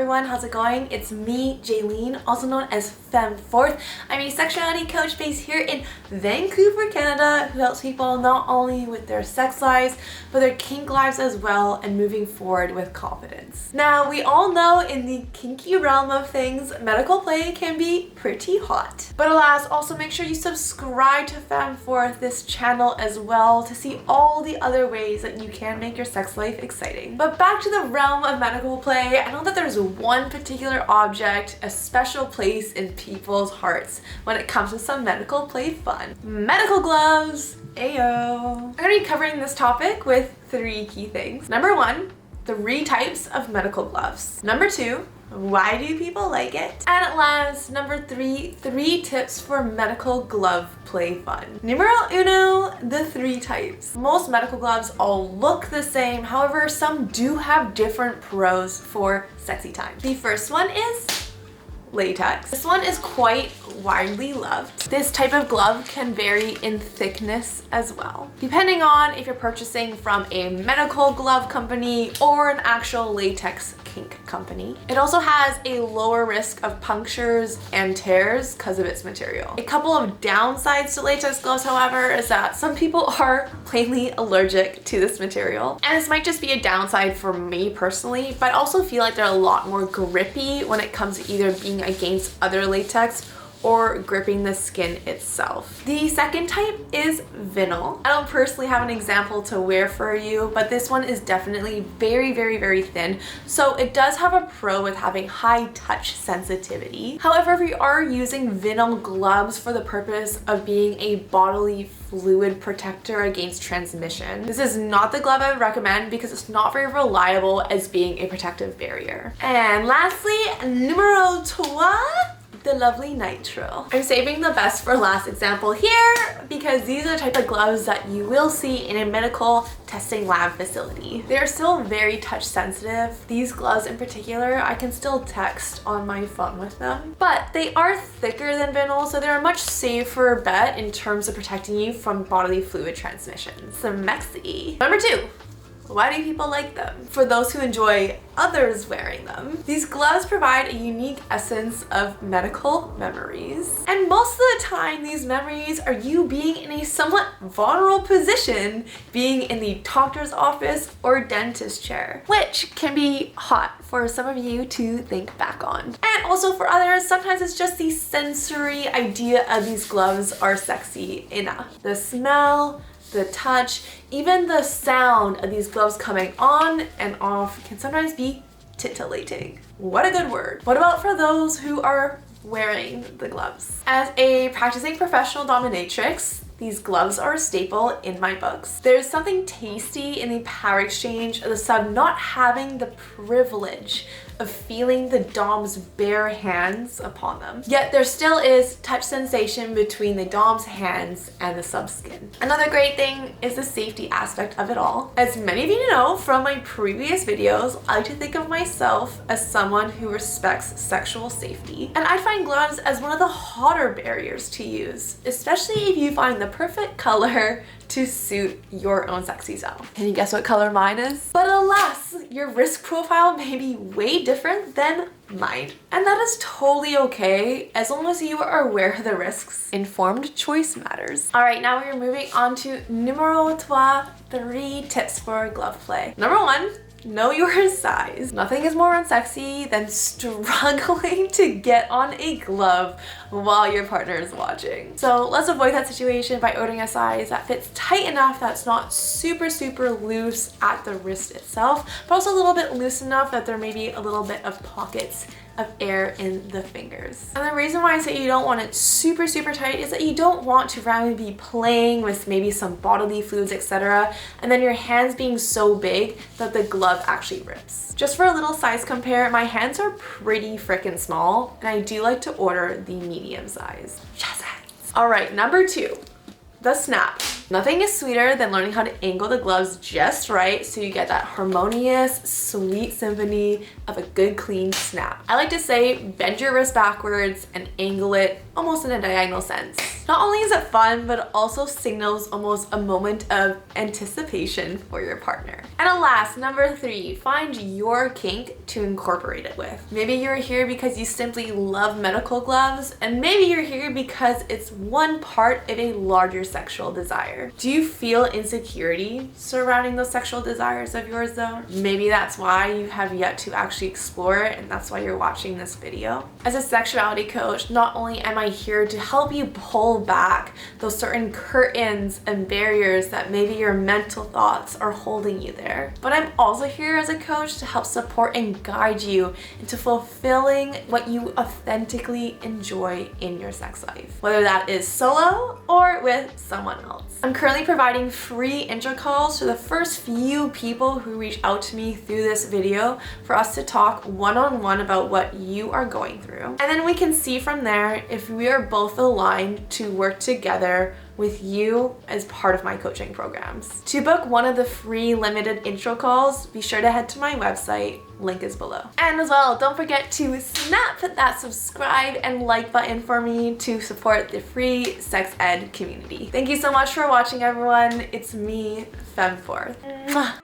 everyone, how's it going? It's me, Jaylene, also known as FemmeForth. I'm a sexuality coach based here in Vancouver, Canada, who helps people not only with their sex lives, but their kink lives as well, and moving forward with confidence. Now, we all know in the kinky realm of things, medical play can be pretty hot. But alas, also make sure you subscribe to FemmeForth, this channel as well, to see all the other ways that you can make your sex life exciting. But back to the realm of medical play, I know that there's one particular object, a special place in people's hearts when it comes to some medical play fun. Medical gloves! Ayo! I'm gonna be covering this topic with 3 key things. Number 1, 3 types of medical gloves. Number 2, why do people like it? And at last, number 3, 3 tips for medical glove play fun. Numero uno, the 3 types. Most medical gloves all look the same, however, some do have different pros for sexy time. The first one is latex. This one is quite widely loved. This type of glove can vary in thickness as well, depending on if you're purchasing from a medical glove company or an actual latex kink company. It also has a lower risk of punctures and tears because of its material. A couple of downsides to latex gloves, however, is that some people are plainly allergic to this material. And this might just be a downside for me personally, but I also feel like they're a lot more grippy when it comes to either being against other latex or gripping the skin itself. The second type is vinyl. I don't personally have an example to wear for you, but this one is definitely very, very, very thin. So it does have a pro with having high touch sensitivity. However, if you are using vinyl gloves for the purpose of being a bodily fluid protector against transmission, this is not the glove I would recommend because it's not very reliable as being a protective barrier. And lastly, numero 2, the lovely nitrile. I'm saving the best for last example here because these are the type of gloves that you will see in a medical testing lab facility. They're still very touch sensitive. These gloves in particular, I can still text on my phone with them, but they are thicker than vinyl, so they're a much safer bet in terms of protecting you from bodily fluid transmission. So mexy. Number 2. Why do people like them? For those who enjoy others wearing them, these gloves provide a unique essence of medical memories. And most of the time, these memories are you being in a somewhat vulnerable position, being in the doctor's office or dentist chair, which can be hot for some of you to think back on. And also for others, sometimes it's just the sensory idea of these gloves are sexy enough. The smell, the touch, even the sound of these gloves coming on and off can sometimes be titillating. What a good word. What about for those who are wearing the gloves? As a practicing professional dominatrix, these gloves are a staple in my books. There's something tasty in the power exchange of the sub not having the privilege of feeling the dom's bare hands upon them. Yet there still is touch sensation between the dom's hands and the sub's skin. Another great thing is the safety aspect of it all. As many of you know from my previous videos, I like to think of myself as someone who respects sexual safety. And I find gloves as one of the hotter barriers to use, especially if you find the perfect color to suit your own sexy self. Can you guess what color mine is? But alas, your risk profile may be way different than mine. And that is totally okay as long as you are aware of the risks. Informed choice matters. All right, now we're moving on to numero 3 tips for glove play. Number 1, know your size. Nothing is more unsexy than struggling to get on a glove while your partner is watching. So let's avoid that situation by ordering a size that fits tight enough that's not super, super loose at the wrist itself, but also a little bit loose enough that there may be a little bit of pockets of air in the fingers. And the reason why I say you don't want it super, super tight is that you don't want to randomly be playing with maybe some bodily fluids, etc., and then your hands being so big that the glove actually rips. Just for a little size compare, my hands are pretty freaking small, and I do like to order the medium size. Yes. All right, number 2, the snap. Nothing is sweeter than learning how to angle the gloves just right so you get that harmonious, sweet symphony of a good clean snap. I like to say bend your wrist backwards and angle it almost in a diagonal sense. Not only is it fun, but it also signals almost a moment of anticipation for your partner. And alas, number 3, find your kink to incorporate it with. Maybe you're here because you simply love medical gloves, and maybe you're here because it's one part of a larger sexual desire. Do you feel insecurity surrounding those sexual desires of yours though? Maybe that's why you have yet to actually explore it, and that's why you're watching this video. As a sexuality coach, not only am I here to help you pull back those certain curtains and barriers that maybe your mental thoughts are holding you there, but I'm also here as a coach to help support and guide you into fulfilling what you authentically enjoy in your sex life, whether that is solo or with someone else. I'm currently providing free intro calls to the first few people who reach out to me through this video for us to talk one-on-one about what you are going through. And then we can see from there if we are both aligned to work together with you as part of my coaching programs. To book one of the free limited intro calls, be sure to head to my website, link is below. And as well, don't forget to snap that subscribe and like button for me to support the free sex ed community. Thank you so much for watching, everyone. It's me, FemmeForth.